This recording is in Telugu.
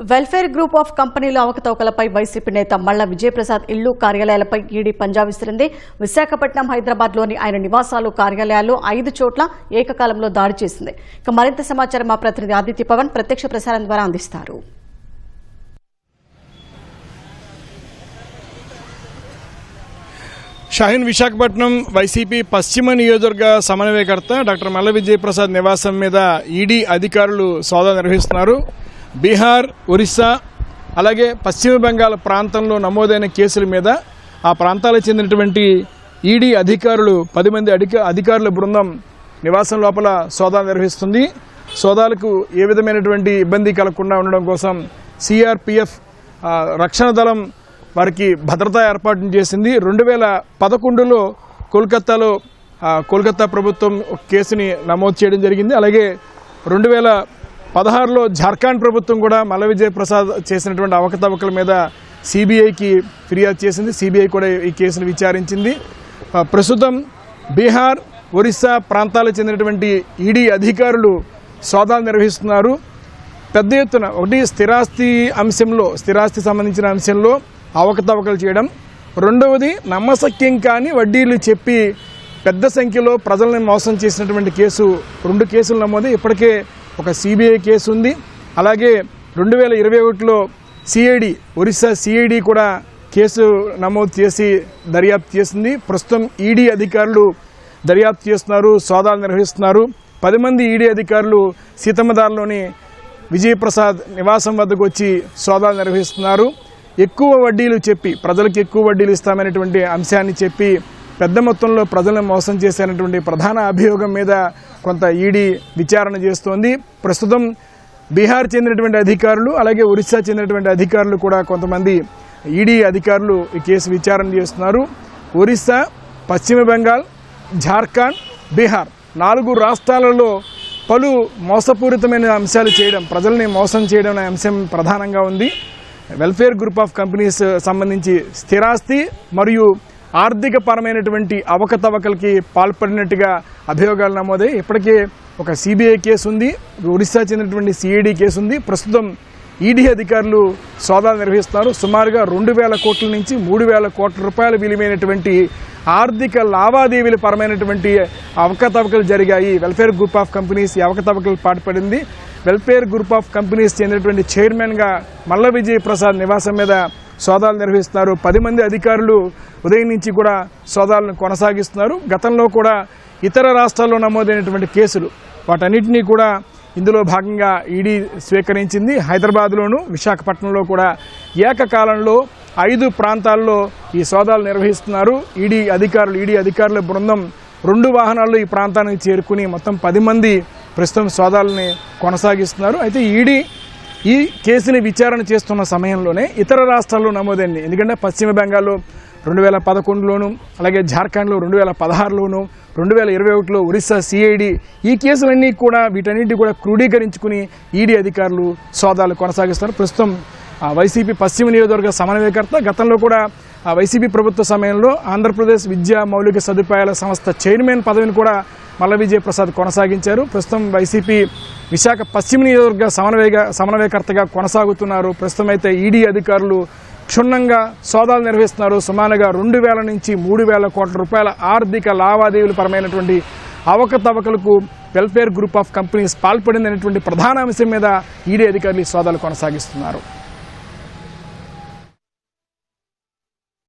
వెల్ఫేర్ గ్రూప్ ఆఫ్ కంపెనీల అవకతవకలపై వైసీపీ నేత మల్ల విజయప్రసాద్ ఇళ్లు కార్యాలయాలపై ఈడీ పంజా విసిరింది. విశాఖపట్నం, హైదరాబాద్లోని ఆయన నివాసాలు, కార్యాలయాలు 5 చోట్ల ఏకకాలంలో దాడి చేసింది. ఇక మరింత సమాచారం మా ప్రతినిధి ఆదిత్య పవన్ ప్రత్యక్ష ప్రసారం ద్వారా అందిస్తారు. షాహీన్, విశాఖపట్నం వైసీపీ పశ్చిమ నియోజకవర్గ సమన్వయకర్త డాక్టర్ మల్ల విజయప్రసాద్ నివాసం మీద ఈడీ అధికారులు సోదా నిర్వహిస్తున్నారు. బీహార్, ఒరిస్సా అలాగే పశ్చిమ బెంగాల్ ప్రాంతంలో నమోదైన కేసుల మీద ఆ ప్రాంతాలకు చెందినటువంటి ఈడీ అధికారులు 10 మంది అధికారుల బృందం నివాసం లోపల సోదా నిర్వహిస్తుంది. సోదాలకు ఏ విధమైనటువంటి ఇబ్బంది కలగకుండా ఉండడం కోసం సిఆర్పిఎఫ్ రక్షణ దళం వారికి భద్రతా ఏర్పాటు చేసింది. 2011లో కోల్కతా ప్రభుత్వం కేసుని నమోదు చేయడం జరిగింది. అలాగే 2016లో జార్ఖండ్ ప్రభుత్వం కూడా మల్ల విజయప్రసాద్ చేసినటువంటి అవకతవకల మీద సిబిఐకి ఫిర్యాదు చేసింది. సిబిఐ కూడా ఈ కేసును విచారించింది. ప్రస్తుతం బీహార్, ఒరిస్సా ప్రాంతాలకు చెందినటువంటి ఈడీ అధికారులు సోదాలు నిర్వహిస్తున్నారు. పెద్ద ఎత్తున ఒకటి స్థిరాస్తి సంబంధించిన అంశంలో అవకతవకలు చేయడం, రెండవది నమ్మశక్యం కాని వడ్డీలు చెప్పి పెద్ద సంఖ్యలో ప్రజల్ని మోసం చేసినటువంటి కేసు 2 కేసులు నమోదు. ఇప్పటికే ఒక సిబిఐ కేసు ఉంది. అలాగే 2021లో ఒరిస్సా సిఐడి కూడా కేసు నమోదు చేసి దర్యాప్తు చేసింది. ప్రస్తుతం ఈడీ అధికారులు దర్యాప్తు చేస్తున్నారు, సోదాలు నిర్వహిస్తున్నారు. 10 మంది ఈడీ అధికారులు సీతమ్మధారలోని విజయప్రసాద్ నివాసం వద్దకు వచ్చి సోదాలు నిర్వహిస్తున్నారు. ఎక్కువ వడ్డీలు చెప్పి ప్రజలకు ఎక్కువ వడ్డీలు ఇస్తామనేటువంటి అంశాన్ని చెప్పి పెద్ద మొత్తంలో ప్రజలను మోసం చేసేటువంటి ప్రధాన అభియోగం మీద కొంత ఈడీ విచారణ చేస్తోంది. ప్రస్తుతం బీహార్ చెందినటువంటి అధికారులు అలాగే ఒరిస్సా చెందినటువంటి అధికారులు కూడా కొంతమంది ఈడీ అధికారులు ఈ కేసు విచారణ చేస్తున్నారు. ఒరిస్సా, పశ్చిమ బెంగాల్, జార్ఖండ్, బీహార్ 4 రాష్ట్రాలలో పలు మోసపూరితమైన అంశాలు చేయడం, ప్రజల్ని మోసం చేయడం అనే అంశం ప్రధానంగా ఉంది. వెల్ఫేర్ గ్రూప్ ఆఫ్ కంపెనీస్ సంబంధించి స్థిరాస్తి మరియు ఆర్థిక పరమైనటువంటి అవకతవకలకి పాల్పడినట్టుగా అభియోగాలు నమోదై ఇప్పటికే ఒక సిబిఐ కేసు ఉంది, ఒడిశా చెందినటువంటి సిఐడి కేసు ఉంది. ప్రస్తుతం ఈడీ అధికారులు సోదాలు నిర్వహిస్తున్నారు. సుమారుగా 2,000 కోట్ల నుంచి 3,000 కోట్ల రూపాయల విలువైనటువంటి ఆర్థిక లావాదేవీల పరమైనటువంటి అవకతవకలు జరిగాయి. వెల్ఫేర్ గ్రూప్ ఆఫ్ కంపెనీస్ ఈ అవకతవకలు పాల్పడింది. వెల్ఫేర్ గ్రూప్ ఆఫ్ కంపెనీస్ చెందినటువంటి చైర్మన్గా మల్ల విజయప్రసాద్ నివాసం మీద సోదాలు నిర్వహిస్తున్నారు. 10 మంది అధికారులు ఉదయం నుంచి కూడా సోదాలను కొనసాగిస్తున్నారు. గతంలో కూడా ఇతర రాష్ట్రాల్లో నమోదైనటువంటి కేసులు వాటన్నిటినీ కూడా ఇందులో భాగంగా ఈడీ స్వీకరించింది. హైదరాబాద్లోను, విశాఖపట్నంలో కూడా ఏకకాలంలో 5 ప్రాంతాల్లో ఈ సోదాలు నిర్వహిస్తున్నారు. ఈడీ అధికారుల బృందం 2 వాహనాల్లో ఈ ప్రాంతానికి చేరుకుని మొత్తం 10 మంది ప్రస్తుతం సోదాలని కొనసాగిస్తున్నారు. అయితే ఈడీ ఈ కేసుని విచారణ చేస్తున్న సమయంలోనే ఇతర రాష్ట్రాల్లో నమోదైంది. ఎందుకంటే పశ్చిమ బెంగాల్లో 2011లోను, అలాగే జార్ఖండ్లో 2016లోను, 2021లో ఒరిస్సా సిఐడి ఈ కేసులన్నీ కూడా వీటన్నింటి కూడా క్రోడీకరించుకుని ఈడీ అధికారులు సోదాలు కొనసాగిస్తారు. ప్రస్తుతం వైసీపీ పశ్చిమ నియోజకవర్గ సమన్వయకర్త, గతంలో కూడా వైసీపీ ప్రభుత్వ సమయంలో ఆంధ్రప్రదేశ్ విద్యా మౌలిక సదుపాయాల సంస్థ చైర్మన్ పదవిని కూడా మల్ల విజయప్రసాద్ కొనసాగించారు. ప్రస్తుతం వైసీపీ విశాఖ పశ్చిమ నియోజకవర్గ సమన్వయకర్తగా కొనసాగుతున్నారు. ప్రస్తుతం అయితే ఈడీ అధికారులు క్షుణ్ణంగా సోదాలు నిర్వహిస్తున్నారు. సుమారుగా 2,000 నుంచి 3,000 కోట్ల రూపాయల ఆర్థిక లావాదేవీల పరమైనటువంటి అవకతవకలకు వెల్ఫేర్ గ్రూప్ ఆఫ్ కంపెనీస్ పాల్పడిందనేటువంటి ప్రధాన అంశం మీద ఈడీ అధికారులు సోదాలు కొనసాగిస్తున్నారు.